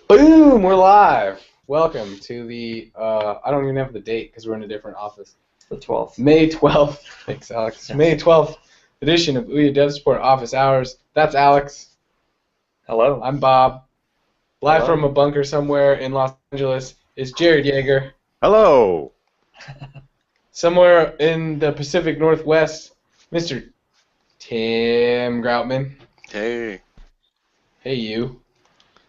Boom! We're live. Welcome to the, I don't even have the date because we're in a different office. The 12th. May 12th. Thanks, Alex. Yes. May 12th edition of Ouya Dev Support Office Hours. That's Alex. Hello. I'm Bob. Live Hello. from a bunker somewhere in Los Angeles is Jared Yeager. Hello. Somewhere in the Pacific Northwest, Mr. Tim Groutman. Hey. Hey, you.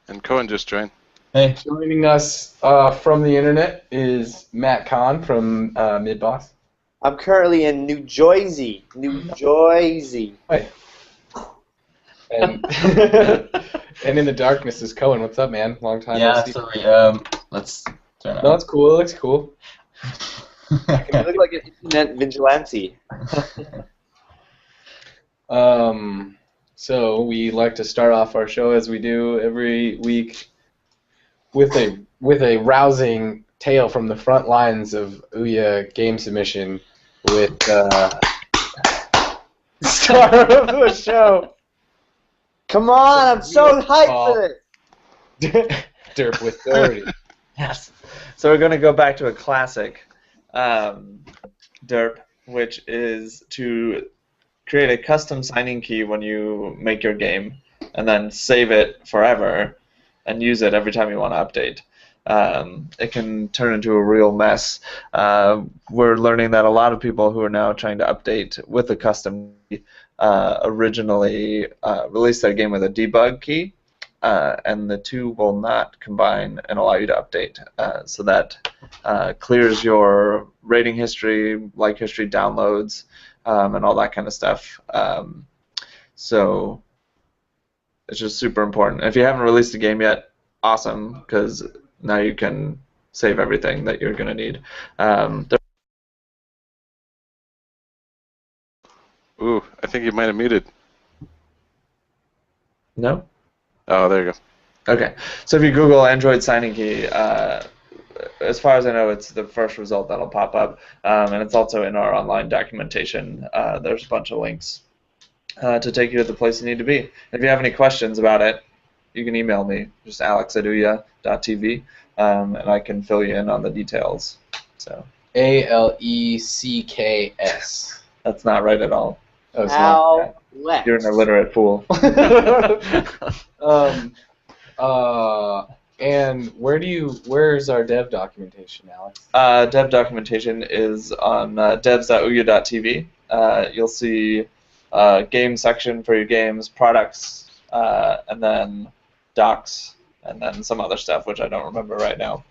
And Cohen just joined. Hey. Joining us from the internet is Matt Kahn from Midboss. I'm currently in New Jersey. New Jersey. Hey. And and in the darkness is Cohen. What's up, man? Long time no see. Sorry. Let's turn on. No, it's cool. It looks cool. I look like an internet vigilante. So we like to start off our show as we do every week with a rousing tale from the front lines of Ouya game submission with star of the show. Come on, I'm so hyped for this. Derp with 30. Yes. So we're going to go back to a classic derp, which is to create a custom signing key when you make your game and then save it forever and use it every time you want to update. It can turn into a real mess. We're learning that a lot of people who are now trying to update with a custom key originally released their game with a debug key, and the two will not combine and allow you to update. So that clears your rating history, like history, downloads, and all that kind of stuff. So it's just super important. If you haven't released a game yet, awesome, because now you can save everything that you're going to need. Ooh, I think you might have muted. No? Oh, there you go. Okay. So if you Google Android signing key, as far as I know, it's the first result that'll pop up, and it's also in our online documentation. There's a bunch of links to take you to the place you need to be. If you have any questions about it, you can email me, just alex@ouya.tv, and I can fill you in on the details. So ALECKS. that's not right at all. Oh, it's not. Alex. You're an illiterate fool. And where's our dev documentation, Alex? Dev documentation is on devs.ouya.tv. You'll see game section for your games, products, and then docs, and then some other stuff which I don't remember right now.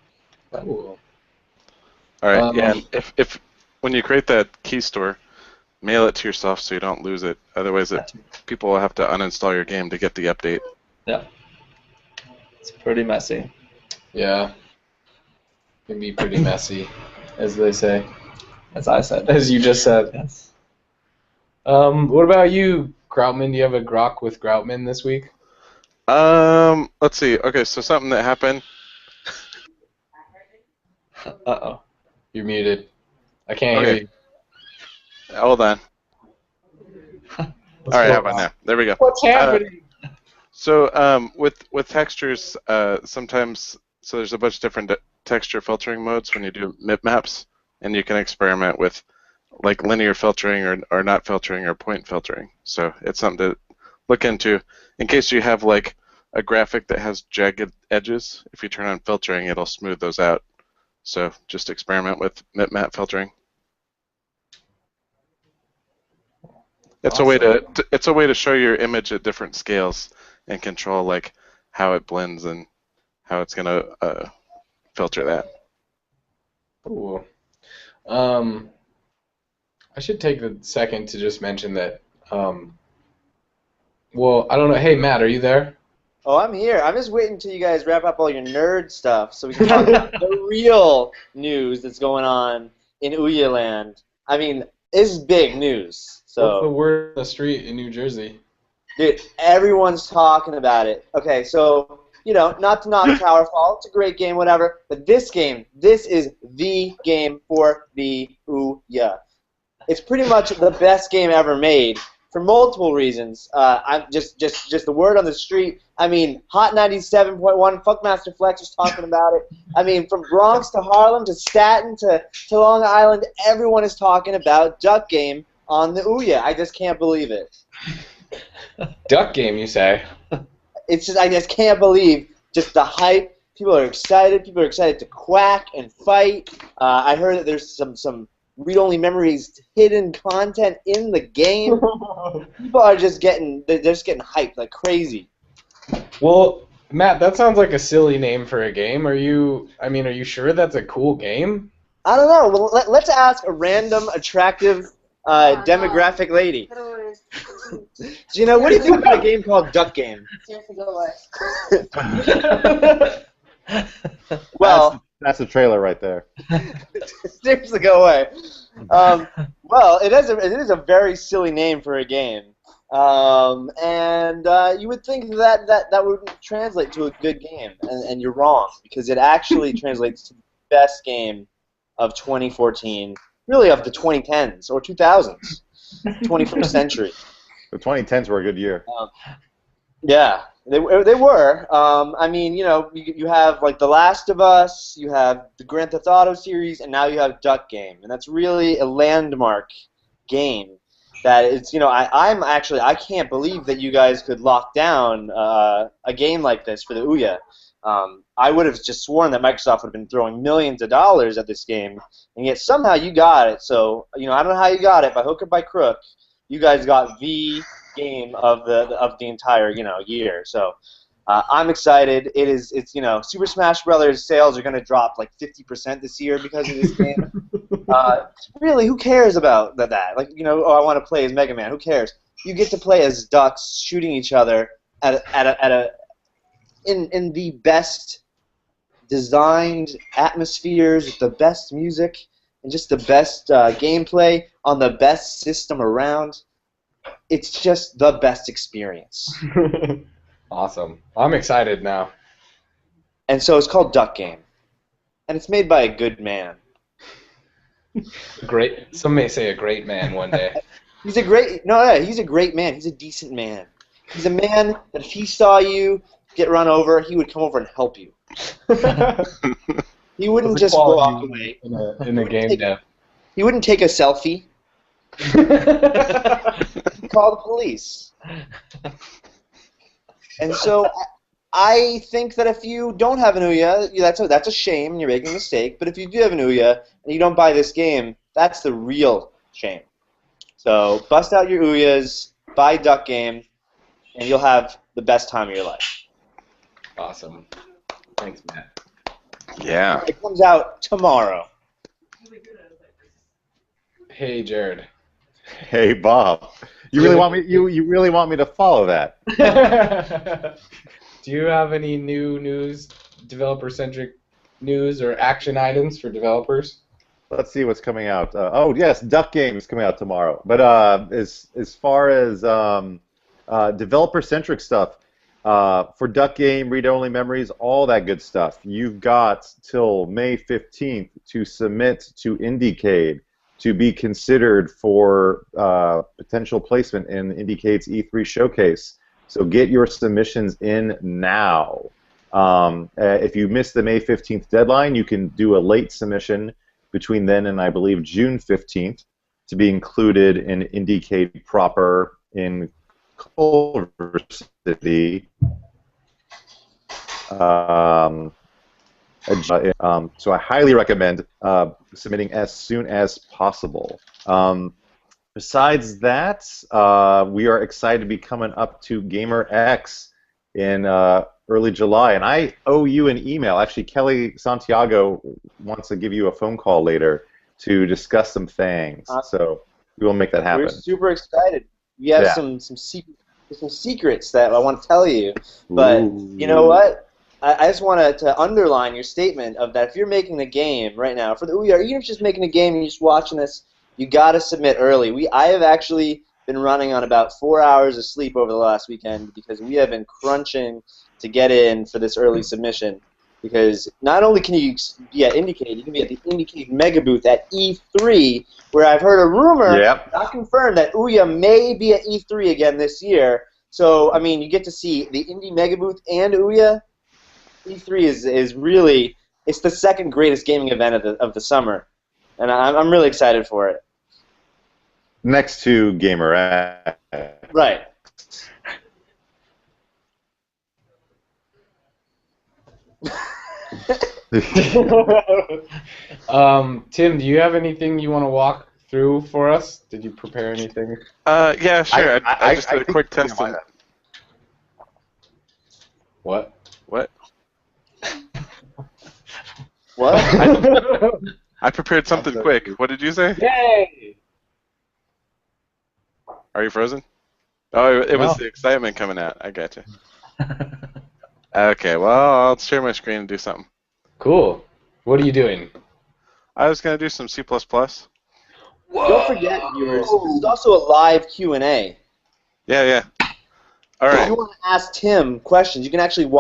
Cool. All right, yeah, and if when you create that key store, mail it to yourself so you don't lose it. Otherwise, people will have to uninstall your game to get the update. Yeah. It's pretty messy. Yeah. It can be pretty messy, as they say. As I said. As you just said. Yes. What about you, Groutman? Do you have a grok with Groutman this week? Let's see. Okay, so something that happened. Uh-oh. You're muted. I can't hear you. Hold on. All right, how about now? There we go. What's happening? So with textures, sometimes there's a bunch of different texture filtering modes when you do bitmaps, and you can experiment with like linear filtering or not filtering or point filtering. So it's something to look into in case you have like a graphic that has jagged edges. If you turn on filtering, it'll smooth those out. So just experiment with bitmap filtering. It's Awesome. it's a way to show your image at different scales and control like how it blends and how it's gonna filter that. Cool. I should take a second to just mention that. Well, I don't know. Hey, Matt, are you there? Oh, I'm here. I'm just waiting until you guys wrap up all your nerd stuff so we can talk about the real news that's going on in Ouya land. I mean, this is big news. What's the So, word on the street in New Jersey? dude, everyone's talking about it. Okay, so, not to knock Towerfall. It's a great game, whatever. But this game, this is the game for the Ouya. It's pretty much the best game ever made. for multiple reasons. I'm just the word on the street. I mean, Hot 97.1, Funkmaster Flex was talking about it. I mean, from Bronx to Harlem to Staten to Long Island, everyone is talking about Duck Game on the Ouya. I just can't believe it. Duck Game, you say? It's just, I just can't believe just the hype. People are excited. People are excited to quack and fight. I heard that there's some read-only memories, hidden content in the game. People are just they're just getting hyped like crazy. Well, Matt, that sounds like a silly name for a game. Are you sure that's a cool game? I don't know. Well, let's ask a random, attractive, demographic lady. Gina, what do you think about a game called Duck Game? Seriously, go away. Well, that's the trailer right there. seriously, go away. Well, it is a very silly name for a game, and you would think that would translate to a good game, and you're wrong, because it actually translates to the best game of 2014, really of the 2010s or 2000s, 21st century. The 2010s were a good year. Yeah, they were. I mean, you have like The Last of Us, you have the Grand Theft Auto series, and now you have Duck Game, and that's really a landmark game. That it's I can't believe that you guys could lock down a game like this for the Ouya. I would have just sworn that Microsoft would have been throwing millions of dollars at this game, and yet somehow you got it. So I don't know how you got it, by hook or by crook. You guys got the game of the entire year. So I'm excited. It's Super Smash Brothers sales are going to drop like 50% this year because of this game. Really, who cares about that? Like oh, I want to play as Mega Man. Who cares? You get to play as ducks shooting each other in the best designed atmospheres, with the best music, and just the best gameplay on the best system around. It's just the best experience. Awesome. I'm excited now. And so it's called Duck Game. And it's made by a good man. Great. Some may say a great man one day. He's a great man. He's a decent man. He's a man that if he saw you get run over, he would come over and help you. He wouldn't just walk away. In a game dev. He wouldn't take a selfie. Call the police. And so I think that if you don't have an Ouya, that's a shame and you're making a mistake. But if you do have an Ouya and you don't buy this game, that's the real shame. So bust out your Ouyas, buy Duck Game, and you'll have the best time of your life. Awesome. Thanks, Matt. Yeah. It comes out tomorrow. Hey, Jared. Hey, Bob. You really want me? You really want me to follow that? Do you have any new news, developer-centric news or action items for developers? Let's see what's coming out. Oh yes, Duck Game is coming out tomorrow. But as far as developer-centric stuff, for Duck Game, read-only memories, all that good stuff, you've got till May 15th to submit to Indiecade to be considered for potential placement in Indiecade's E3 showcase. So get your submissions in now. If you miss the May 15th deadline, you can do a late submission between then and I believe June 15th to be included in Indiecade proper in Culver City. So I highly recommend submitting as soon as possible. Besides that, we are excited to be coming up to GamerX in early July, and I owe you an email. Actually, Kelly Santiago wants to give you a phone call later to discuss some things. So we will make that happen. We're super excited. We have some secrets that I want to tell you, but you know what? I just want to underline your statement of that if you're making a game right now, for the Ouya, or even if you're just making a game and you're just watching this, you got to submit early. I have actually been running on about 4 hours of sleep over the last weekend because we have been crunching to get in for this early submission. because not only can you be at IndieCade, you can be at the IndieCade Mega Booth at E3, where I've heard a rumor, not confirmed, that Ouya may be at E3 again this year. So, I mean, you get to see the Indie Mega Booth and Ouya. E3 is really, it's the second greatest gaming event of the summer, and I'm really excited for it. Next to Gamer X. Right. Tim, do you have anything you want to walk through for us? Did you prepare anything? Yeah, sure. I just did a quick test. What? What? What? I prepared something quick. What did you say? Yay! Are you frozen? Oh, it was the excitement coming out. I gotcha. Okay, well, I'll share my screen and do something. Cool. What are you doing? I was going to do some C++. Whoa. Don't forget, viewers, this is also a live Q&A. Yeah. All right. If you want to ask Tim questions, you can actually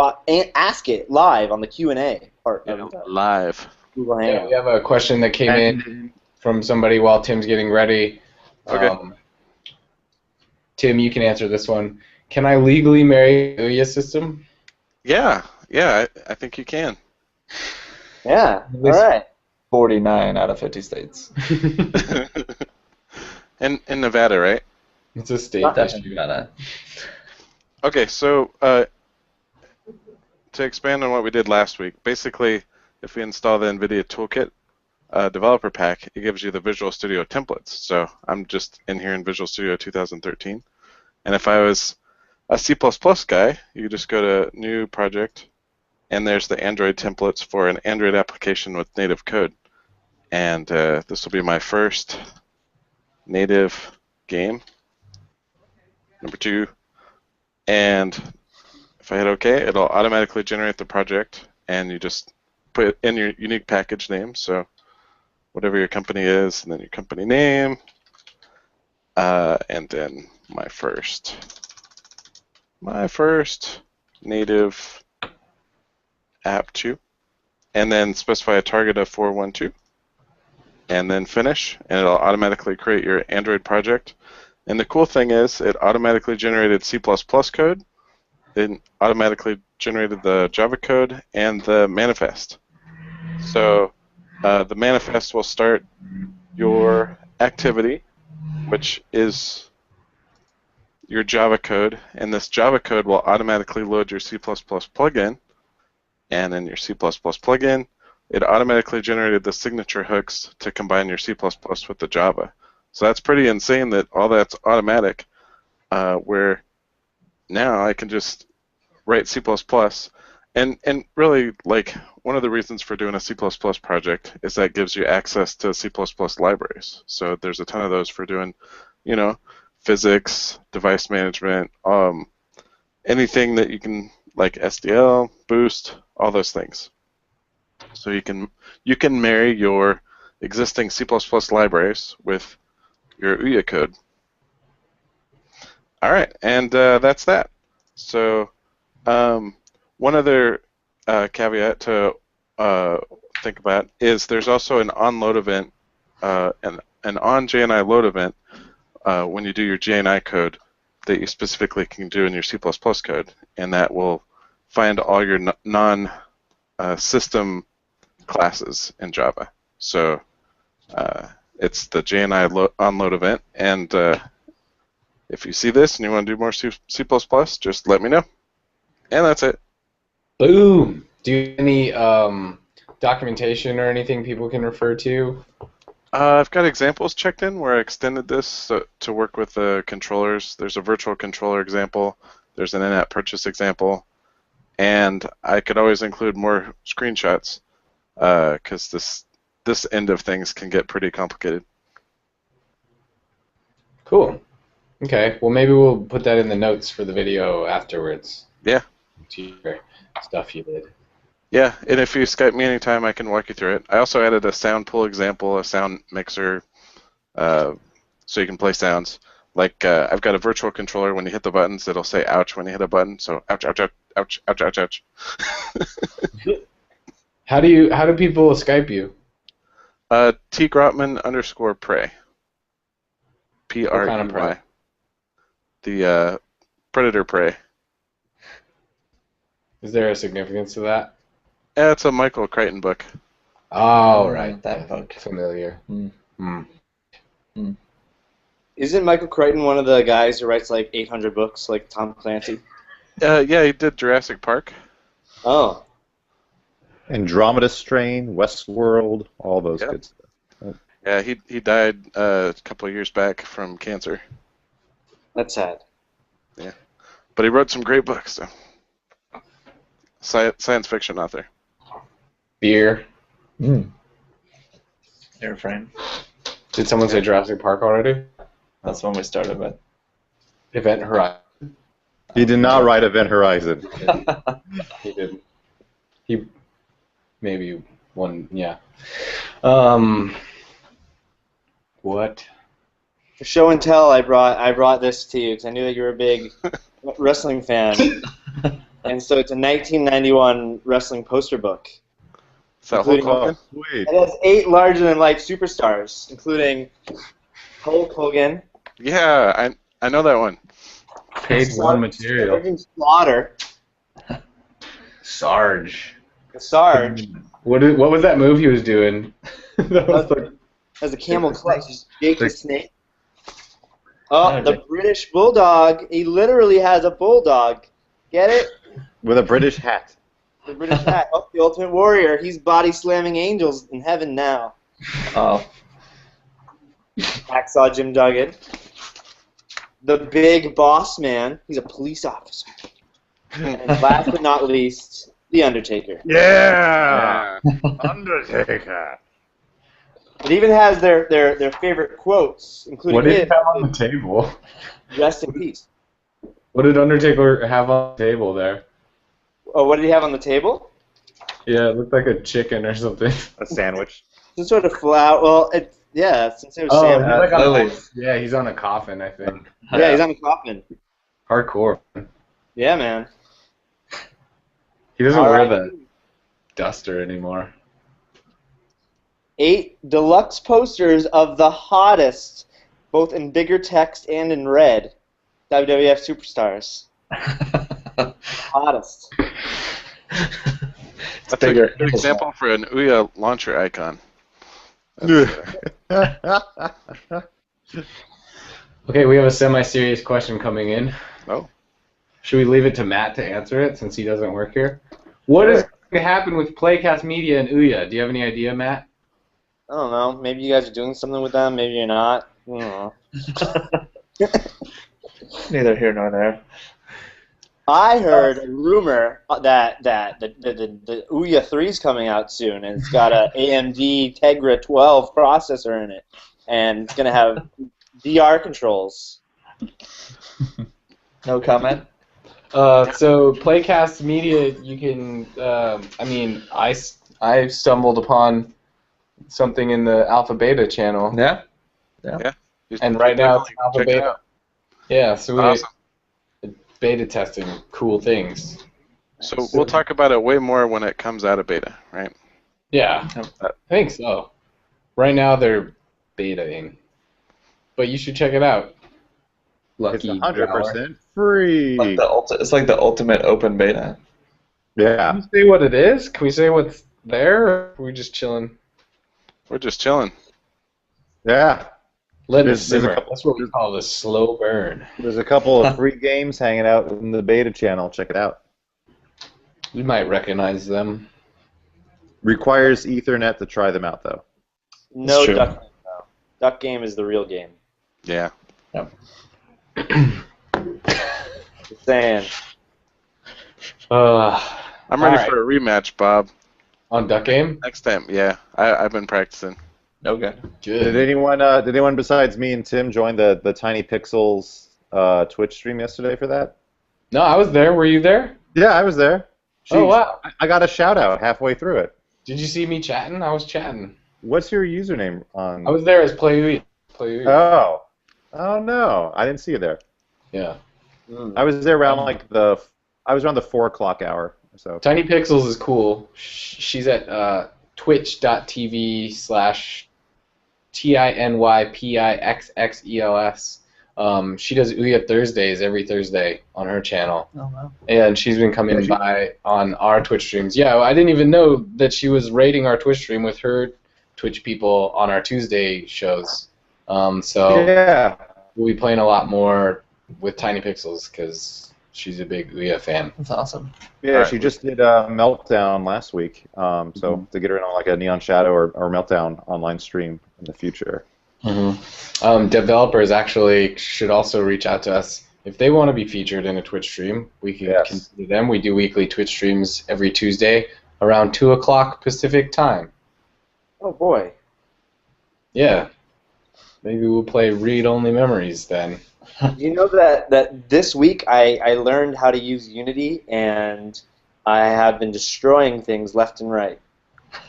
ask it live on the Q&A part. Live. Yeah, we have a question that came in from somebody while Tim's getting ready. Okay. Tim, you can answer this one. Can I legally marry the Ouya system? Yeah, I think you can. Yeah, all right. 49 out of 50 states. in Nevada, right? It's a state Definitely Nevada. Okay, so to expand on what we did last week, basically, if we install the NVIDIA Toolkit developer pack, it gives you the Visual Studio templates. So I'm just in here in Visual Studio 2013. And if I was a C++ guy, you just go to New Project, and there's the Android templates for an Android application with native code. And this will be my first native game, number 2. And if I hit OK, it'll automatically generate the project, and you just put in your unique package name, so whatever your company is, and then your company name, and then my first native app 2, and then specify a target of 412, and then finish, and it'll automatically create your Android project. And the cool thing is, it automatically generated C++ code, it automatically generated the Java code, and the manifest. So the manifest will start your activity, which is your Java code, and this Java code will automatically load your C++ plugin, and in your C++ plugin, it automatically generated the signature hooks to combine your C++ with the Java. So that's pretty insane that all that's automatic, where now I can just write C++, and really, like, one of the reasons for doing a C++ project is that it gives you access to C++ libraries. So there's a ton of those for doing, physics, device management, anything that you can, like SDL, Boost, all those things. So you can marry your existing C++ libraries with your Ouya code. All right, and that's that. So one other caveat to think about is there's also an on-load event, an on-JNI load event when you do your JNI code that you specifically can do in your C++ code, and that will find all your non-system classes in Java. So it's the JNI on-load event, and if you see this and you want to do more C++, just let me know. And that's it. Boom! Do you have any documentation or anything people can refer to? I've got examples checked in where I extended this to work with the controllers. There's a virtual controller example. There's an in-app purchase example. And I could always include more screenshots because this end of things can get pretty complicated. Cool. Okay. Well, maybe we'll put that in the notes for the video afterwards. Yeah. To your stuff you did. Yeah, and if you Skype me anytime, I can walk you through it. I also added a sound pool example, a sound mixer, so you can play sounds. Like I've got a virtual controller. When you hit the buttons, it'll say "ouch" when you hit a button. So ouch, ouch, ouch, ouch, ouch, ouch, ouch. How do people Skype you? T Grotman _prey. What kind of Prey. prey? The predator prey. Is there a significance to that? Yeah, it's a Michael Crichton book. Oh, right. That Yeah, book. Familiar. Hmm. Isn't Michael Crichton one of the guys who writes like 800 books, like Tom Clancy? Yeah, he did Jurassic Park. Oh. Andromeda Strain, Westworld, all those Yep. good stuff. Yeah, he died a couple of years back from cancer. That's sad. But he wrote some great books, so. Science fiction author. Beer. Airframe. Did someone say Jurassic Park already? That's when we started with. Event Horizon. He did not write Event Horizon. He did. He maybe one. Yeah. What? For show and tell, I brought this to you because I knew that you were a big wrestling fan, and so it's a 1991 wrestling poster book. Is that Hulk Including- Hogan? Sweet. It has 8 larger-than-life superstars, including Hulk Hogan, Yeah, I know that one. Page one material. Sergeant Slaughter, Sarge. Sarge, What was that move he was doing? That was like, as a camel clutch, just Jake the The- Snake. Oh, the British Bulldog. He literally has a bulldog. Get it? With a British hat. The British hat. Oh, the Ultimate Warrior. He's body slamming angels in heaven now. Oh. Hacksaw Jim Duggan. The Big Boss Man. He's a police officer. And last but not least, The Undertaker. Yeah! Undertaker. It even has their favorite quotes, including what did he his. have on the table? Rest in peace. What did Undertaker have on the table there? Oh, what did he have on the table? Yeah, it looked like a chicken or something. A sandwich. Some sort of flower. Well, since it was Oh, Sam. he's like on Lily. yeah, he's on a coffin, I think. Yeah, he's on the coffin. Hardcore. Yeah, man. He doesn't All wear right. the duster anymore. 8 deluxe posters of the hottest, both in bigger text and in red, WWF superstars. Hottest. That's bigger. a good example for an Ouya launcher icon. Okay, we have a semi-serious question coming in. Oh. Should we leave it to Matt to answer it since he doesn't work here? What is going to happen with Playcast Media and Ouya? Do you have any idea, Matt? I don't know. Maybe you guys are doing something with them. Maybe you're not. I don't know. Neither here nor there. I heard a rumor that the Ouya 3 is coming out soon, and it's got a AMD Tegra 12 processor in it, and it's gonna have VR controls. No comment? So Playcast Media, you can. I stumbled upon something in the alpha beta channel, Yeah. and right now it's alpha Check it beta. out. Yeah, so we're Awesome. beta testing cool things. So we'll talk about it way more when it comes out of beta, right? Yeah, I think so. Right now they're betaing, but you should check it out. It's Lucky 100% free. It's like the ultimate open beta. Yeah. Can we say what it is? Can we say what's there, or are we just chilling? We're just chilling. Yeah. Let it There's a simmer. couple- That's what we call the slow burn. There's a couple of free games hanging out in the beta channel. Check it out. You might recognize them. Requires Ethernet to try them out, though. No true. Duck Game, though. Duck Game is the real game. Yeah. Just saying. I'm ready Alright. for a rematch, Bob. On Duck Game? Next time, yeah. I've been practicing. Okay. Did anyone besides me and Tim join the Tiny Pixels Twitch stream yesterday for that? No, I was there. Were you there? Yeah, I was there. Oh, wow. I got a shout out halfway through it. Did you see me chatting? I was chatting. What's your username on? I was there as Play Ouya. Oh. Oh no, I didn't see you there. Yeah. I was there around I was around the 4 o'clock hour. So Tiny Pixels is cool. She's at twitch.tv/TINYPIXXELS. She does Ouya Thursdays every Thursday on her channel. Oh wow. And she's been coming by on our Twitch streams. Yeah, I didn't even know that she was rating our Twitch stream with her Twitch people on our Tuesday shows. So yeah, we'll be playing a lot more with Tiny Pixels because she's a big Ouya fan. That's awesome. yeah, Alright. she just did a Meltdown last week. So to get her in on like a Neon Shadow or Meltdown online stream in the future. Developers actually should also reach out to us if they want to be featured in a Twitch stream. We can consider them. We do weekly Twitch streams every Tuesday around 2 o'clock Pacific time. Oh boy. Yeah. Maybe we'll play Read Only Memories then. You know that this week I learned how to use Unity, and I have been destroying things left and right.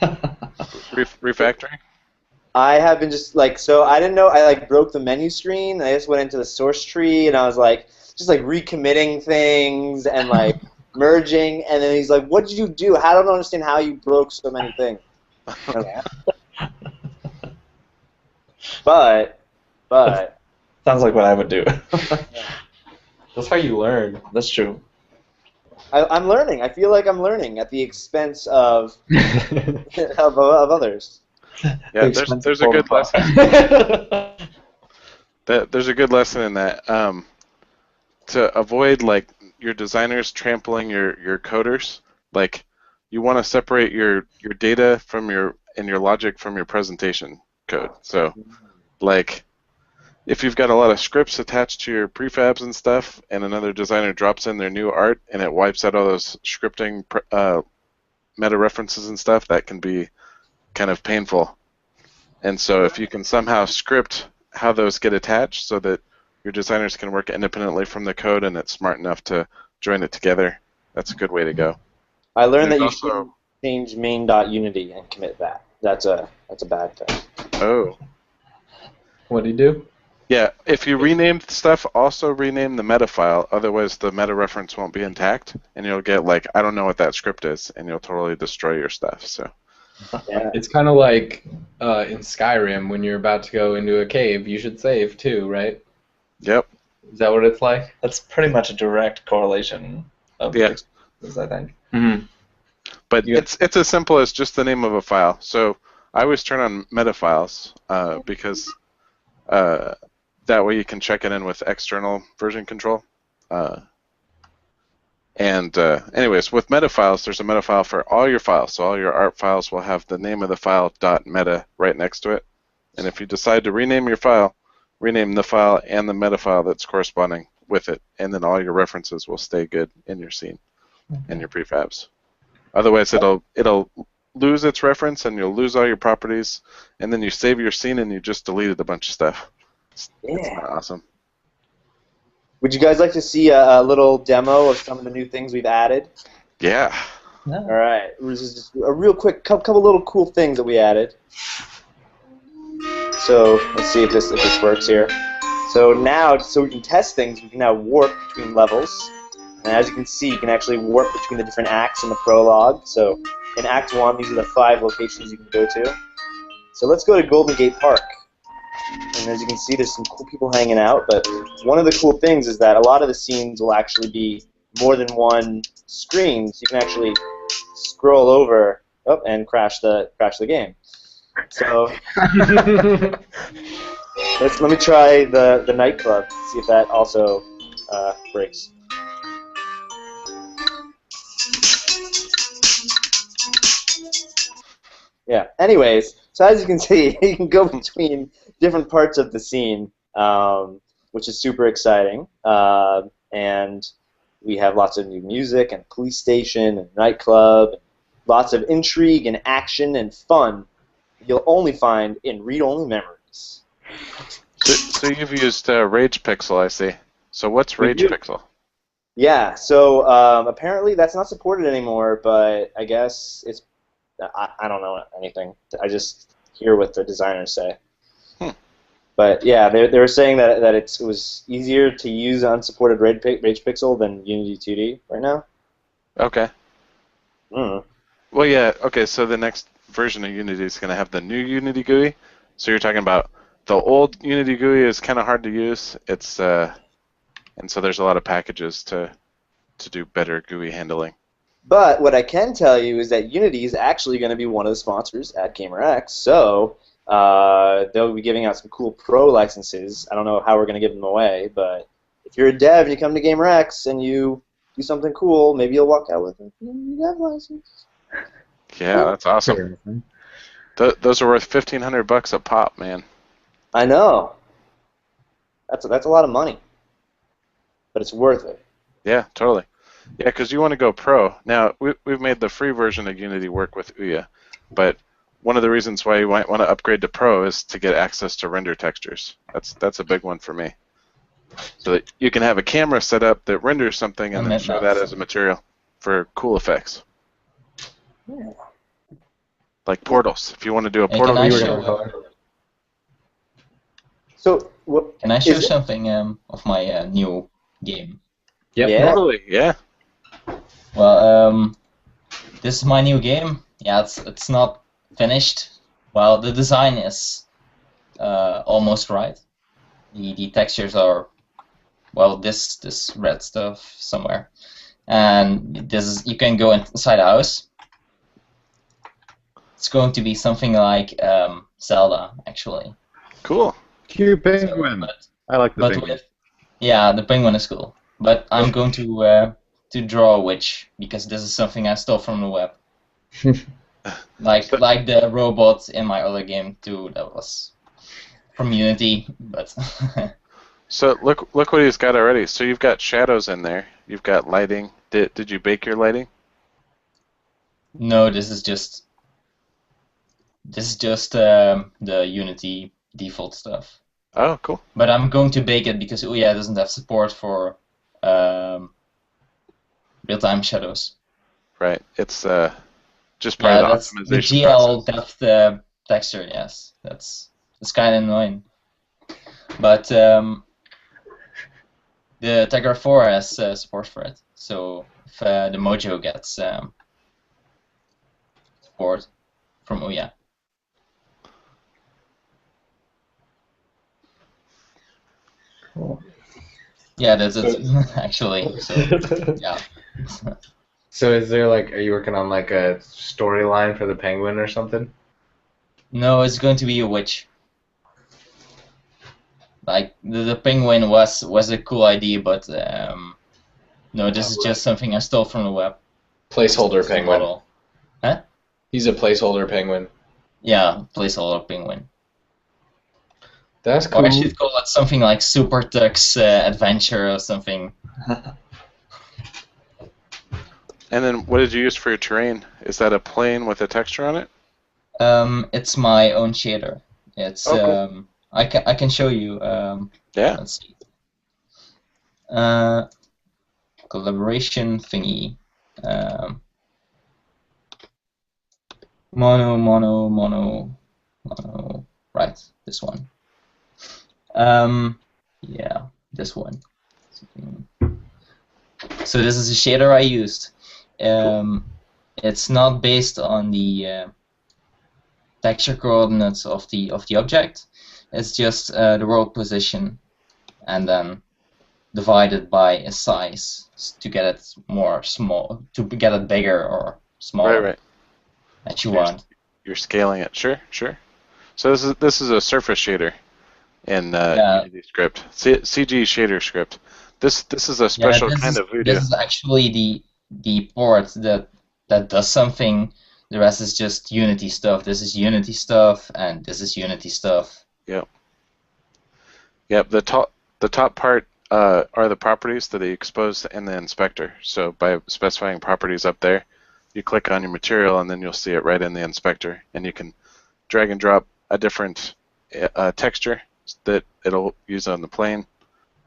Refactoring? I have been just like, so I didn't know, I like broke the menu screen, I just went into the source tree, and I was like, just like recommitting things and like merging, and then he's like, what did you do? I don't understand how you broke so many things. But Sounds like what I would do. That's how you learn. That's true. I'm learning. I feel like I'm learning at the expense of of others. Yeah, there's a good lesson. There's a good lesson in that. To avoid like your designers trampling your coders, like you want to separate your data from your logic from your presentation code. So, like, if you've got a lot of scripts attached to your prefabs and stuff, and another designer drops in their new art and it wipes out all those scripting meta references and stuff, that can be kind of painful. And so if you can somehow script how those get attached so that your designers can work independently from the code and it's smart enough to join it together, that's a good way to go. I learned that There's you shouldn't change main.unity and commit that. That's a bad thing. Oh. What do you do? Yeah, if you rename stuff, also rename the meta file, otherwise the meta reference won't be intact, and you'll get like, I don't know what that script is, and you'll totally destroy your stuff. So. Yeah. It's kind of like in Skyrim when you're about to go into a cave, you should save too, right? Yep. Is that what it's like? That's pretty much a direct correlation of this, I think. Mm-hmm. But it's as simple as just the name of a file. So I always turn on meta files because that way you can check it in with external version control. Anyways, with meta files, there's a meta file for all your files. So all your art files will have the name of the file .meta right next to it. And if you decide to rename your file, rename the file and the meta file that's corresponding with it, and then all your references will stay good in your scene and your prefabs. Otherwise, it'll lose its reference and you'll lose all your properties, and then you save your scene and you just deleted a bunch of stuff. It's not awesome. Would you guys like to see a little demo of some of the new things we've added? Yeah. All right. This is just a real quick couple little cool things that we added. So let's see if this works here. So now, so we can test things, we can now warp between levels. And as you can see, you can actually warp between the different acts in the prologue. So in Act 1, these are the 5 locations you can go to. So let's go to Golden Gate Park. And as you can see, there's some cool people hanging out, but one of the cool things is that a lot of the scenes will actually be more than one screen, so you can actually scroll over and crash the game. So let me try the nightclub, see if that also breaks. Yeah. Anyways, so as you can see, you can go between different parts of the scene, which is super exciting. And we have lots of new music and police station and nightclub, lots of intrigue and action and fun you'll only find in read-only memories. So you've used Rage Pixel, I see. So what's Rage Pixel? Yeah, so apparently that's not supported anymore, but I guess it's, I don't know anything. I just hear what the designers say. But yeah, they were saying that it was easier to use unsupported Rage Pixel than Unity 2D right now. Okay. Mm. Well, yeah. Okay, so the next version of Unity is going to have the new Unity GUI. So you're talking about the old Unity GUI is kind of hard to use. It's and so there's a lot of packages to do better GUI handling. But what I can tell you is that Unity is actually going to be one of the sponsors at GamerX, so they'll be giving out some cool pro licenses. I don't know how we're going to give them away, but if you're a dev and you come to GamerX and you do something cool, maybe you'll walk out with a dev license. Yeah, that's awesome. Those are worth $1,500 a pop, man. I know. That's a lot of money, but it's worth it. Yeah, totally. Yeah, because you want to go pro. Now, we've made the free version of Unity work with Ouya, but one of the reasons why you might want to upgrade to pro is to get access to render textures. That's a big one for me. So that you can have a camera set up that renders something and then show that as a material for cool effects. Yeah. Like portals. If you want to do a Hey, portal, can I you show, So what? can I show Is it- something of my new game? Yep. Yeah. totally, yeah. Well, this is my new game. Yeah, it's not finished. Well, the design is almost right. The textures are, well, this red stuff somewhere, and this is, you can go inside a house. It's going to be something like Zelda, actually. Cool. Cute penguin. So, I like the but penguin. yeah, the penguin is cool. But I'm going to draw a witch because this is something I stole from the web. like the robot in my other game too. That was from Unity, but So look what he's got already. So you've got shadows in there. You've got lighting. Did you bake your lighting? no, this is just the Unity default stuff. Oh, cool. But I'm going to bake it because Ouya doesn't have support for real-time shadows. Right. It's just part of the That's the optimization GL process. depth texture. Yes, that's kind of annoying. But the Tegra 4 has support for it. So if the Mojo gets support from Ouya. Cool. Yeah, that's it actually. So yeah. So is there like, are you working on like a storyline for the penguin or something? No, it's going to be a witch. Like the penguin was a cool idea, but no, this is just something I stole from the web. Placeholder It's a penguin. model. Huh? He's a placeholder penguin. Yeah, placeholder penguin. That's Or cool. I should call it something like Super Tux Adventure or something. And then what did you use for your terrain? Is that a plane with a texture on it? It's my own shader. It's cool. I can show you. Yeah. Let's see. Collaboration thingy. Mono. Right, this one. Yeah, this one. So this is a shader I used. It's not based on the texture coordinates of the object. It's just the world position, and then divided by a size to get it to get it bigger or smaller. Right. That you want. You're scaling it. Sure. So this is a surface shader in Unity script, CG shader script. This is a special kind of voodoo. This is actually the port that does something. The rest is just Unity stuff. This is Unity stuff, and this is Unity stuff. Yep. The top part are the properties that he exposed in the inspector. So by specifying properties up there, you click on your material, and then you'll see it right in the inspector, and you can drag and drop a different texture that it'll use on the plane.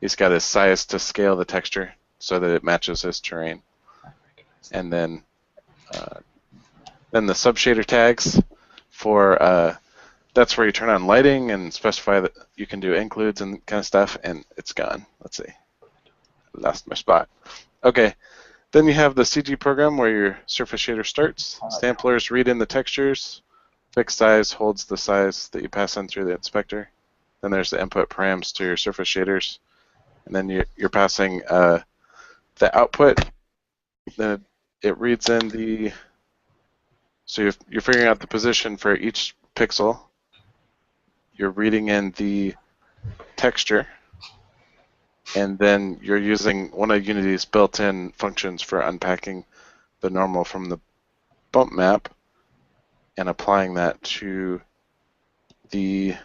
He's got his size to scale the texture so that it matches his terrain. And then the subshader tags for that's where you turn on lighting and specify that you can do includes and kind of stuff, and it's gone. Let's see. Lost my spot. Okay. Then you have the CG program where your surface shader starts. Samplers read in the textures. Fixed size holds the size that you pass in through the inspector. Then there's the input params to your surface shaders. And then you're passing the output. Then it reads in the... So you're figuring out the position for each pixel. You're reading in the texture. And then you're using one of Unity's built-in functions for unpacking the normal from the bump map and applying that to the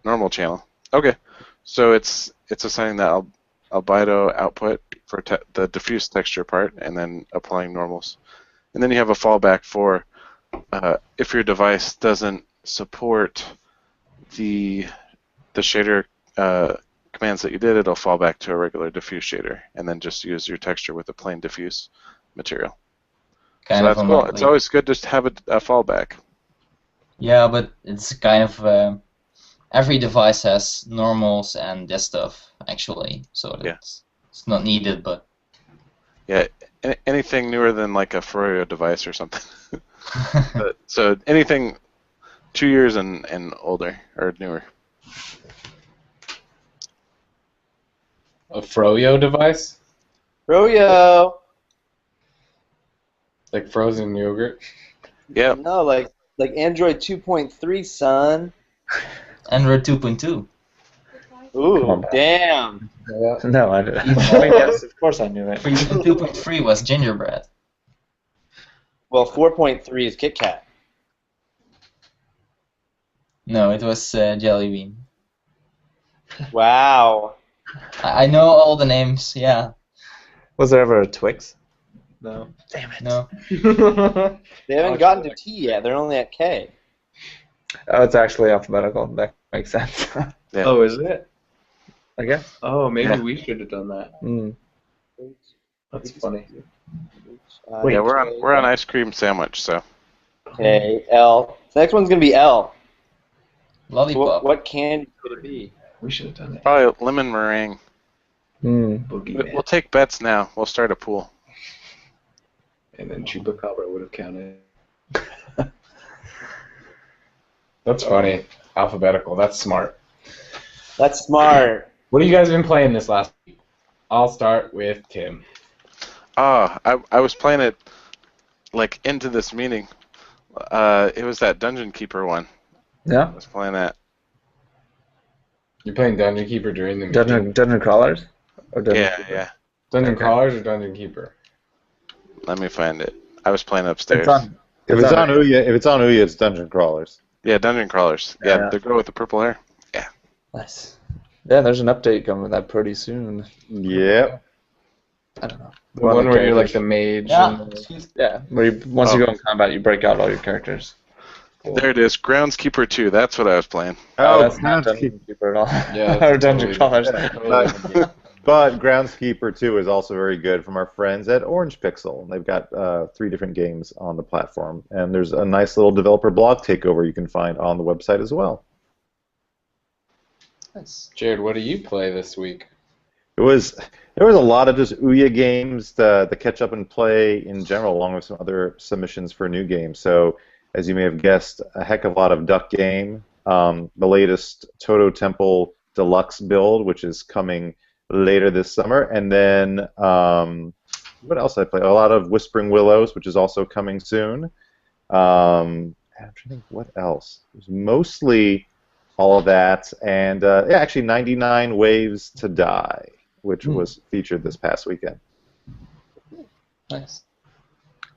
normal channel. Okay, so it's assigning that albedo output for the diffuse texture part and then applying normals. And then you have a fallback for if your device doesn't support the shader commands that you did, it'll fall back to a regular diffuse shader, and then just use your texture with a plain diffuse material. So that's cool. It's always good to have a fallback. Yeah, but it's kind of every device has normals and this stuff actually, so it's not needed. But yeah, anything newer than like a Froyo device or something. So anything 2 years and older or newer. A Froyo device? Froyo. Like frozen yogurt? Yeah. No, like Android 2.3, son. Android 2.2. Ooh, damn. Yeah. No, I don't. Yes, of course I knew it. 2.3 was gingerbread. Well, 4.3 is Kit Kat. No, it was Jelly Bean. Wow. I know all the names. Yeah. Was there ever a Twix? No. Damn it. No. They haven't gotten to T yet. They're only at K. Oh, it's actually alphabetical. That makes sense. Yeah. Oh, is it? I guess. Oh, maybe Yeah. we should have done that. Mm. That's funny. Yeah, we're on ice cream sandwich, so. K, L. The next one's going to be L. Lollipop. What candy could it be? We should have done it. Probably lemon meringue. Mm. Boogeyman. We'll take bets now. We'll start a pool. And then Chupacabra would have counted. That's funny. Alphabetical. That's smart. That's smart. What have you guys been playing this last week? I'll start with Tim. I was playing it like into this meeting. It was that Dungeon Keeper one. Yeah. I was playing that. You're playing Dungeon Keeper during the meeting? Dungeon crawlers? Or Yeah. Dungeon Crawlers or Dungeon Keeper? Let me find it. I was playing upstairs. It's on. If it's on Ouya, it's Dungeon Crawlers. Yeah, Dungeon Crawlers. Yeah, Yeah. the girl with the purple hair. Nice. Yeah, there's an update coming with that pretty soon. Yep. I don't know. The one where you're like the mage. Yeah. And Yeah, where once you go in combat, you break out all your characters. There it is. Groundskeeper 2. That's what I was playing. Oh, Oh, that's not Dungeon Keeper at all. Yeah, or Dungeon totally- Crawlers. But Groundskeeper 2 is also very good from our friends at Orange Pixel. They've got 3 different games on the platform, and there's a nice little developer blog takeover you can find on the website as well. Nice. Jared, what do you play this week? There was a lot of just Ouya games to catch up and play in general, along with some other submissions for new games. So, as you may have guessed, a heck of a lot of Duck Game, the latest Toto Temple Deluxe build, which is coming later this summer, and then what else did I play? A lot of Whispering Willows, which is also coming soon. I'm trying to think what else. It was mostly all of that, and actually 99 Waves to Die, which was featured this past weekend. Nice.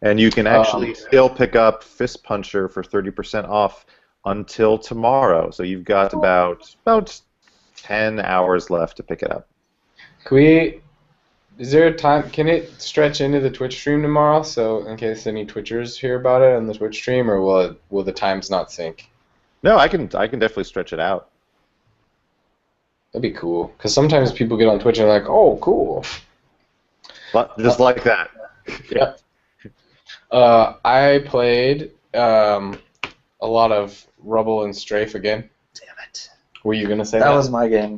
And you can actually still pick up Fist Puncher for 30% off until tomorrow. So you've got about 10 hours left to pick it up. Is there a time, can it stretch into the Twitch stream tomorrow, so in case any Twitchers hear about it on the Twitch stream, or will the times not sync? No, I can definitely stretch it out. That'd be cool, because sometimes people get on Twitch and they're like, oh, cool. Just like that. Yeah. I played a lot of Rubble and Strafe again. Damn it. Were you going to say That that? was my game.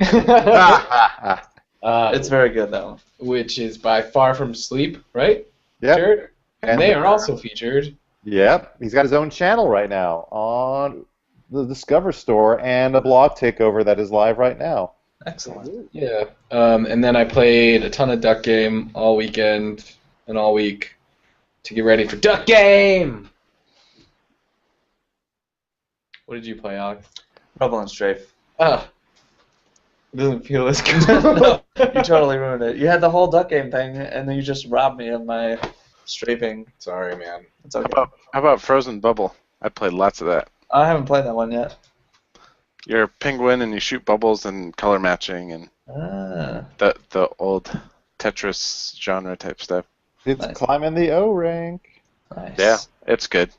It's It's very good, though. which is by Far From Sleep, right? Yep. Sure. And And they are also featured. Yep. He's got his own channel right now on the Discover Store and a blog takeover that is live right now. Excellent. Yeah. And then I played a ton of Duck Game all weekend and all week to get ready for Duck Game. What did you play, Alex? Rubble and Strafe. Ah, It doesn't feel as good. No, you totally ruined it. You had the whole Duck Game thing, and then you just robbed me of my strafing. sorry, man. It's okay. How about Frozen Bubble? I played lots of that. I haven't played that one yet. You're a penguin and you shoot bubbles and color matching and Ah. the old Tetris genre type stuff. It's Nice. climbing the O rank. Nice. Yeah, it's good.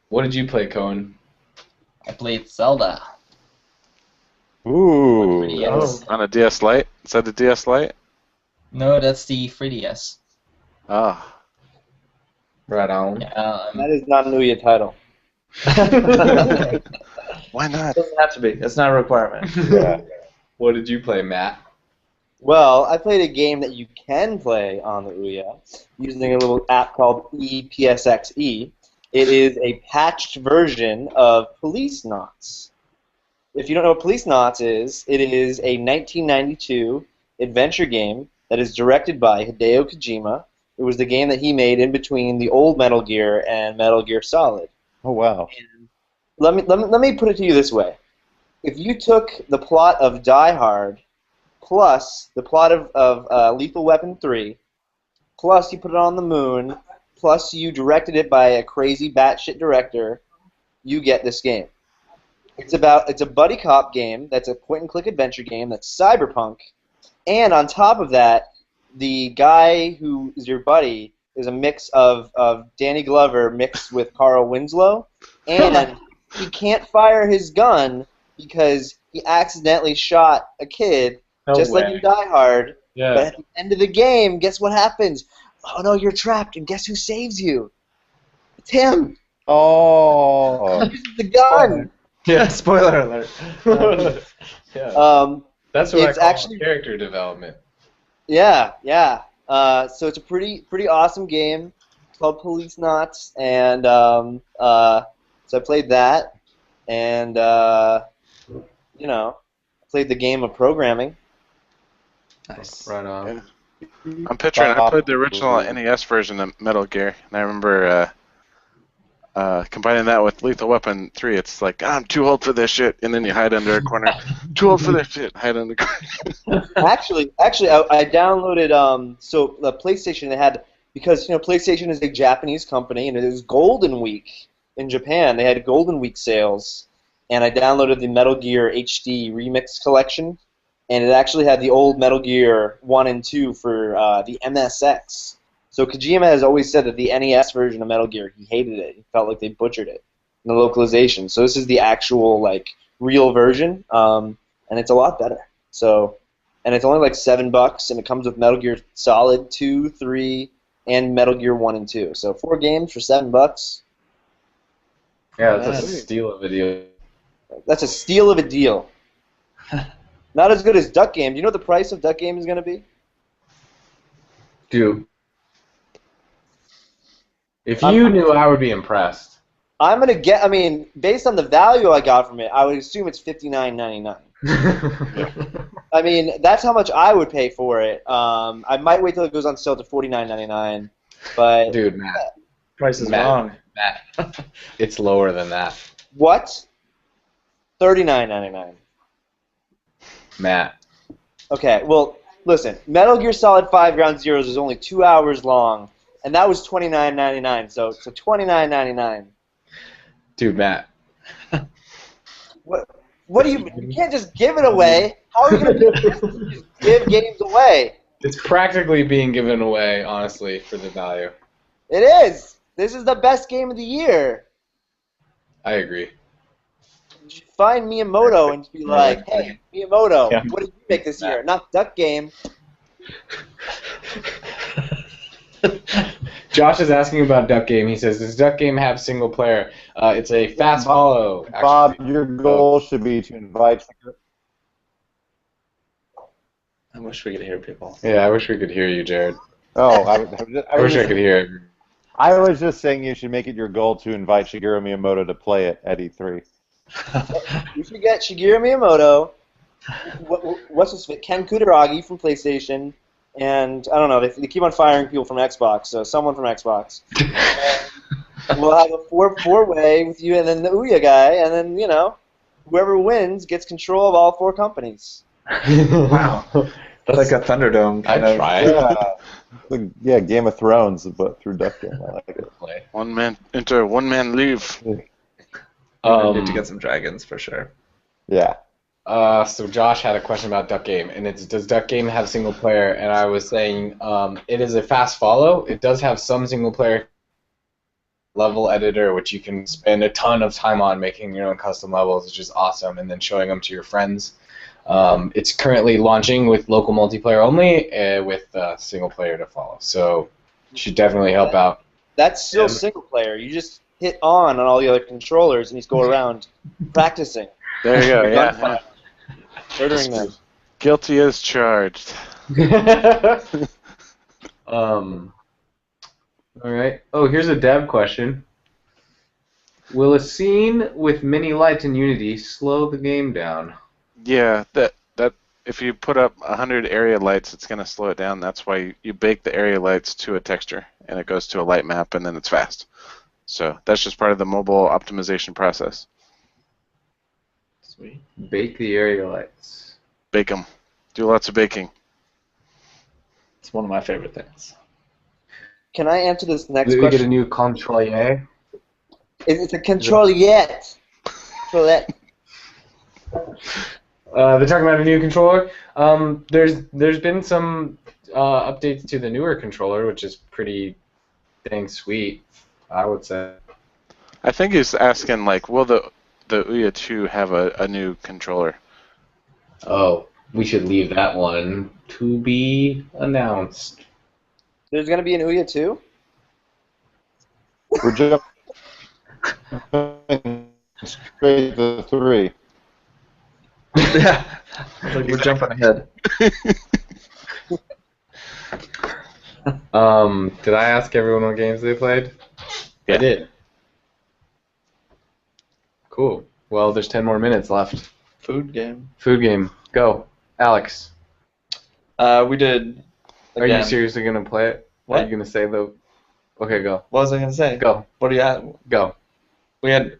What did you play, Cohen? I played Zelda. Ooh. 3DS. On a DS Lite? Is that a DS Lite? No, that's the 3DS. Ah. Right on. Yeah, That is not an Ouya title. Why not? Doesn't have to be. It's not a requirement. Yeah. What did you play, Matt? Well, I played a game that you can play on the Ouya using a little app called EPSXE. It is a patched version of Police Knots. If you don't know what Police Knots is, it is a 1992 adventure game that is directed by Hideo Kojima. It was the game that he made in between the old Metal Gear and Metal Gear Solid. Oh, wow. Let me put it to you this way. If you took the plot of Die Hard plus the plot of Lethal Weapon 3, plus you put it on the moon, plus you directed it by a crazy batshit director, you get this game. It's a buddy cop game that's a point-and-click adventure game that's cyberpunk, and on top of that, the guy who is your buddy is a mix of Danny Glover mixed with Carl Winslow, and he can't fire his gun because he accidentally shot a kid, just like in Die Hard. Yeah. But at the end of the game, guess what happens? Oh no, you're trapped, and guess who saves you? It's him. Oh. He uses the gun. Yeah, spoiler alert. yeah. That's what I It's call actually- character development. Yeah. So it's a pretty awesome game. It's called Police Knots, and so I played that, and played the game of programming. Nice. Right on. I'm picturing, I played the original NES version of Metal Gear, and I remember combining that with Lethal Weapon 3. It's like, I'm too old for this shit, and then you hide under a corner. Too old for this shit, hide under the corner. Actually, I downloaded so the PlayStation. They had, because PlayStation is a Japanese company, and it was Golden Week in Japan. They had Golden Week sales, and I downloaded the Metal Gear HD Remix Collection, and it actually had the old Metal Gear 1 and 2 for the MSX. So Kojima has always said that the NES version of Metal Gear, he hated it. He felt like they butchered it in the localization. So this is the actual real version, and it's a lot better. So, and it's only like $7, and it comes with Metal Gear Solid 2, 3, and Metal Gear 1 and 2. So 4 games for $7. Yeah, that's a steal of a deal. That's a steal of a deal. Not as good as Duck Game. Do you know what the price of Duck Game is going to be? Dude. If you knew, I would be impressed. I'm going to get, based on the value I got from it, I would assume it's $59.99. I mean, that's how much I would pay for it. I might wait till it goes on sale to $49.99. But Dude, Matt. Price is Matt. wrong. Matt. It's lower than that. what? $39.99. Matt. Okay, well, listen. Metal Gear Solid 5 Ground Zeroes is only 2 hours long, and that was $29.99. So $29.99. Dude, Matt. What do you can't just give it away. How are you going to just give games away? It's practically being given away, honestly, for the value. It is. This is the best game of the year. I agree. You should find Miyamoto and be like, hey, Miyamoto, Yeah. what did you make this year? Not Duck Game. Josh is asking about Duck Game. He says, does Duck Game have single player? It's a fast follow, actually. Bob, your goal should be to invite. I wish we could hear people. Yeah, I wish we could hear you, Jared. Oh, I wish I could hear it. I was just saying you should make it your goal to invite Shigeru Miyamoto to play it at E3. You should get Shigeru Miyamoto. What's his name? Ken Kutaragi from PlayStation, and I don't know. They keep on firing people from Xbox, so someone from Xbox. And we'll have a four-way with you, and then the Ouya guy, and then whoever wins gets control of all 4 companies. Wow. That's like a Thunderdome kind I'd of. try. Yeah, Game of Thrones, but through Duck Game. I like it. One man enter, one man leave. We need to get some dragons for sure. Yeah. So Josh had a question about Duck Game, and it's does Duck Game have single player? And I was saying it is a fast follow. It does have some single player level editor, which you can spend a ton of time on making your own custom levels, which is awesome, and then showing them to your friends. It's currently launching with local multiplayer only, with single player to follow. So it should definitely help out. That's still single player. You just hit on all the other controllers, and you just go around practicing. There you go. Yeah. Gunfire. Murdering them. Guilty as charged. All right. Oh, here's a dev question. Will a scene with many lights in Unity slow the game down? Yeah, that if you put up 100 area lights, it's going to slow it down. That's why you bake the area lights to a texture, and it goes to a light map, and then it's fast. So that's just part of the mobile optimization process. Sweet. Bake the area lights. Bake them. Do lots of baking. It's one of my favorite things. Can I answer this next Did we get a question? new controller? It's a controllet. Controllet. They're talking about a new controller. There's been some updates to the newer controller, which is pretty dang sweet, I would say. I think he's asking, like, will the Ouya 2 have a new controller? Oh, we should leave that one to be announced. There's going to be an Ouya too? We're jumping straight to 3. Yeah. Like we're jumping ahead. Did I ask everyone what games they played? Yeah. I did. Cool. Well, there's 10 more minutes left. Food game. Food game. Go. Alex, We did. are you Again. seriously going to play it? What? Are you going to say the... Okay, go. What was I gonna say? Go. What do you at? Go. We had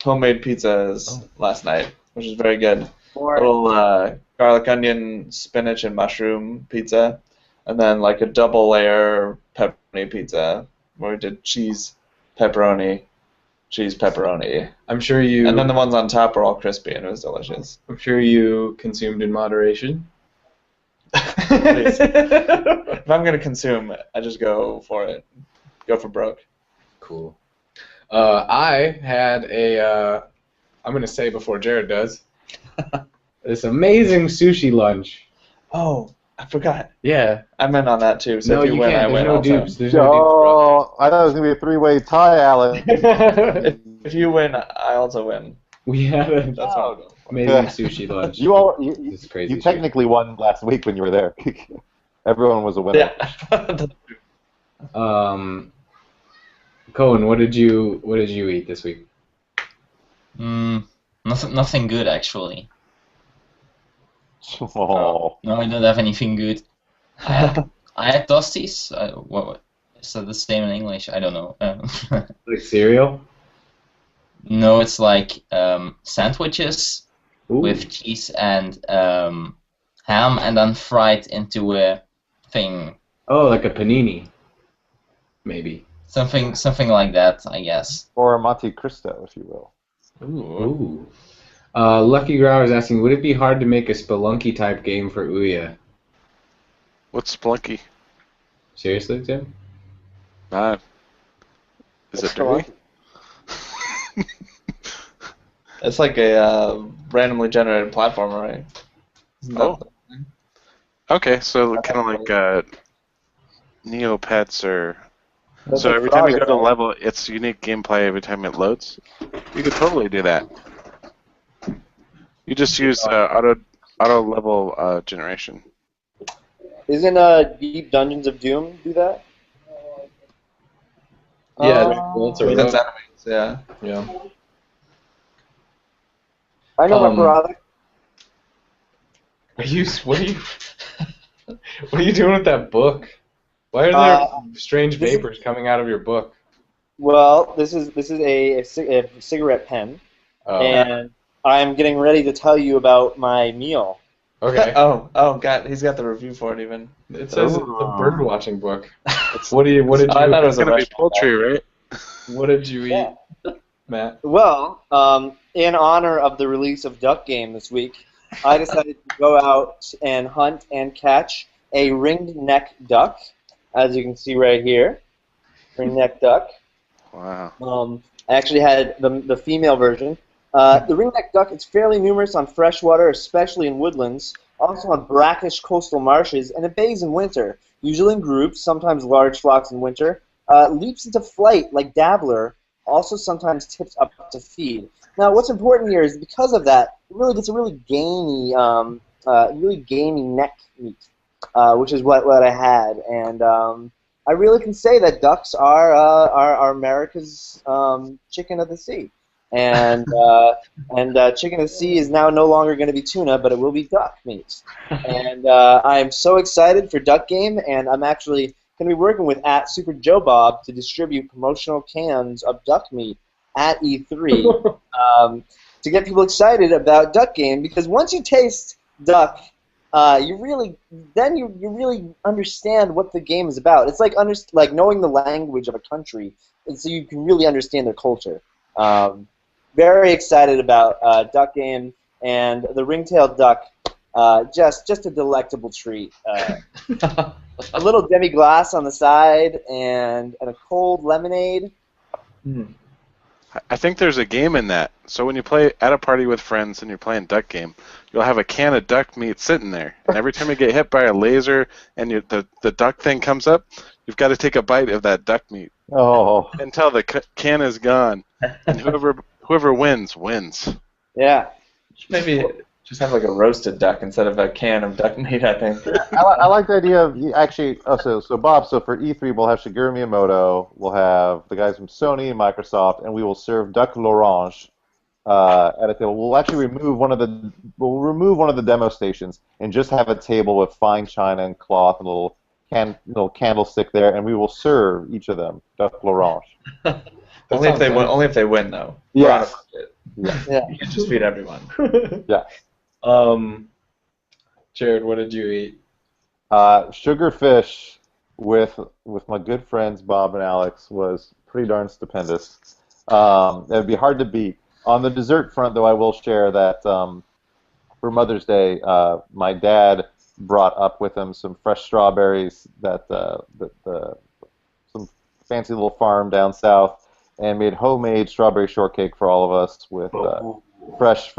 homemade pizzas last night, which is very good. Or Little garlic, onion, spinach, and mushroom pizza, and then like a double layer pepperoni pizza where we did cheese, pepperoni, I'm sure you... and then the ones on top were all crispy and it was delicious. I'm sure you consumed in moderation. Please. If I'm gonna consume, I just go for it. Go for broke. Cool. I had a... I'm going to say before Jared does. This amazing sushi lunch. Oh, I forgot. Yeah. I'm in on that too. So No, if you, you win, can't. I There's win no also. dupes. There's no Oh, I thought it was going to be a 3-way tie, Alex. dupes, If you win, I also win. We had an That's what I'll go for. amazing sushi lunch. You It's crazy. you technically won last week when you were there. Everyone was a winner. Yeah. Cohen, what did you eat this week? Nothing good actually. Oh. No, I don't have anything good. I had toasties. What is that the same in English? I don't know. Like cereal? No, it's like sandwiches Ooh. with cheese and ham, and then fried into a thing. Oh, like a panini. Maybe. Something like that, I guess. Or a Monte Cristo, if you will. Ooh. Lucky Grower is asking, would it be hard to make a Spelunky type game for Ouya? What's Splunky? Seriously, Tim? Is it dirty? It's like a randomly generated platformer, right? Isn't that Oh. Okay, so kind of like Neopets or... That's So like every time you go Frogger, to a right? level, it's unique gameplay every time it loads. You could totally do that. You just use auto level generation. Isn't Deep Dungeons of Doom do that? Yeah, That's enemies. yeah. Yeah. I know my Um, product. What are you what are you doing with that book? Why are Uh, there strange this is- vapors coming out of your book? Well, this is a cigarette pen, Oh. and I'm getting ready to tell you about my meal. Okay. Oh, God, he's got the review for it even. It says it's a Oh. bird watching book. What did Oh, I thought it was It's a gonna be restaurant. poultry, right? what did you eat, Yeah. Matt? Well, in honor of the release of Duck Game this week, I decided to go out and hunt and catch a ringed neck duck, as you can see right here. Ringed neck duck. Wow. I actually had the female version. The ringneck duck is fairly numerous on freshwater, especially in woodlands, also on brackish coastal marshes, and it bathes in winter, usually in groups, sometimes large flocks in winter. Leaps into flight like dabbler, also sometimes tips up to feed. Now, what's important here is because of that, it really gets a really gamey neck meat, which is what I had, and I really can say that ducks are America's chicken of the sea, and chicken of the sea is now no longer going to be tuna, but it will be duck meat. And I'm so excited for Duck Game, and I'm actually going to be working with @Super Joe Bob to distribute promotional cans of duck meat at E3 to get people excited about Duck Game, because once you taste duck, you really understand what the game is about. It's like knowing the language of a country, and so you can really understand their culture. Very excited about Duck Game, and the ringtail duck. Just a delectable treat. A little demi-glace on the side, and a cold lemonade. I think there's a game in that. So when you play at a party with friends and you're playing Duck Game, you'll have a can of duck meat sitting there. And every time you get hit by a laser and the duck thing comes up, you've got to take a bite of that duck meat Oh. until the can is gone. And whoever wins, wins. Yeah. Maybe just have like a roasted duck instead of a can of duck meat, I think. I like the idea of actually. Oh, so Bob. So for E3, we'll have Shigeru Miyamoto. We'll have the guys from Sony and Microsoft, and we will serve duck l'orange at a table. We'll actually remove one of the demo stations and just have a table with fine china and cloth and a little candlestick there, and we will serve each of them duck l'orange. Only if they win. Only if they win, though. Yes. Yeah. You can't just feed everyone. Yeah. Jared, what did you eat? Sugarfish with my good friends Bob and Alex was pretty darn stupendous. It would be hard to beat. On the dessert front, though, I will share that for Mother's Day, my dad brought up with him some fresh strawberries that some fancy little farm down south, and made homemade strawberry shortcake for all of us with fresh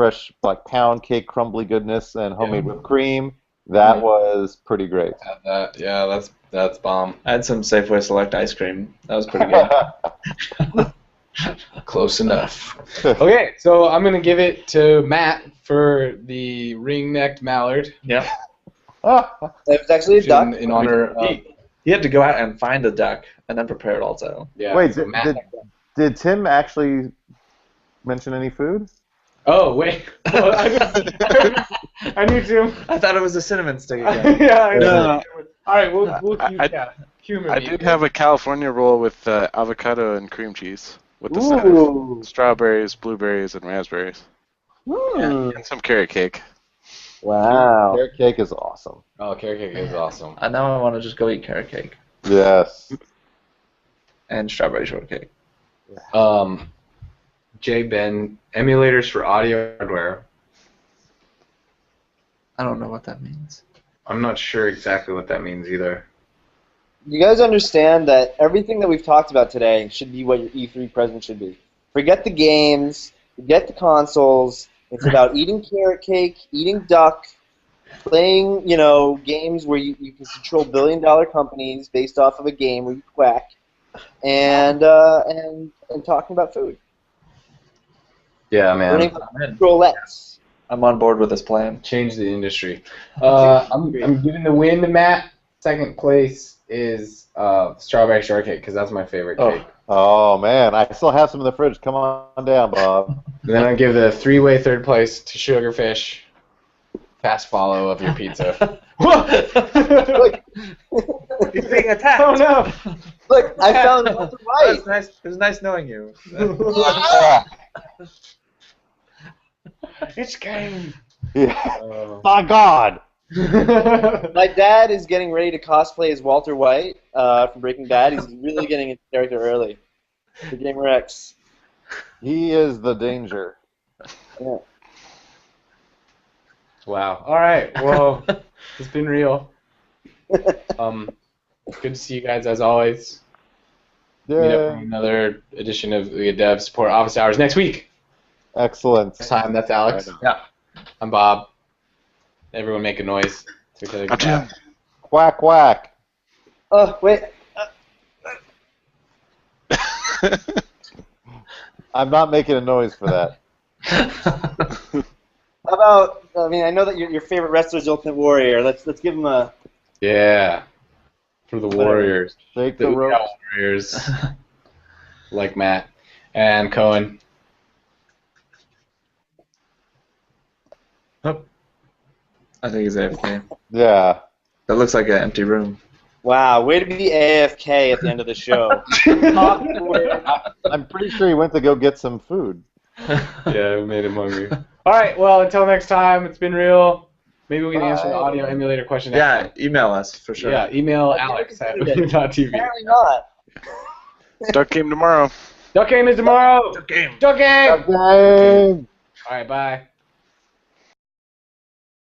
like pound cake crumbly goodness and homemade whipped cream. That was pretty great. Yeah, that's bomb. I had some Safeway Select ice cream. That was pretty good. Close enough. Okay, so I'm gonna give it to Matt for the ring-necked mallard. Yep. It was actually a duck. In honor of He had to go out and find a duck and then prepare it also. yeah. Wait, so Matt, did Tim actually mention any food? oh wait, I knew Tim. I thought it was a cinnamon stick again. Yeah, I know. No. All right, we'll humor I me. did have a California roll with avocado and cream cheese with the side of strawberries, blueberries, and raspberries. And some carrot cake. Wow. Carrot cake is awesome. Oh, carrot cake is awesome. And now I want to just go eat carrot cake Yes. and strawberry shortcake. J Ben, emulators for audio hardware. I don't know what that means. I'm not sure exactly what that means either. You guys understand that everything that we've talked about today should be what your E3 present should be. Forget the games, forget the consoles. It's about eating carrot cake, eating duck, playing, games where you can control billion-dollar companies based off of a game where you quack, and talking about food. Yeah, man. Learning roulettes. I'm on board with this plan. Change the industry. I'm giving the win to Matt. Second place is strawberry shortcake because that's my favorite cake. Oh man, I still have some in the fridge. Come on down, Bob. And then I give the three-way third place to Sugarfish. Fast follow of your pizza. He's being attacked. Oh no! Look, I found Walter White. It was nice knowing you. It's game. Yeah. My God. My dad is getting ready to cosplay as Walter White from Breaking Bad. He's really getting into character early. The Gamer X. He is the danger. Yeah. Wow. All right. Well, it's been real. Good to see you guys as always. Meet up Yeah. for another edition of Ouya Dev Support Office Hours next week. Excellent. Next time, that's Alex. Yeah. I'm Bob. Everyone make a noise. I'm Tim. Quack quack. Oh, wait. I'm not making a noise for that. How about, I mean, I know that your favorite wrestler is Ultimate Warrior. Let's give him a... Yeah. For the Warriors. Shake The the Ouya rope. Warriors. Like Matt. And Cohen. I think he's AFK. Yeah. That looks like an empty room. Wow, way to be AFK at the end of the show. I'm pretty sure he went to go get some food. Yeah, we made him hungry. All right, well, until next time, it's been real. Maybe we can answer the audio emulator question next Yeah, time. email us for sure. Yeah, email Alex at TV. Apparently not. Duck game tomorrow. Duck game is tomorrow. Duck game. Duck game. Okay. All right, bye.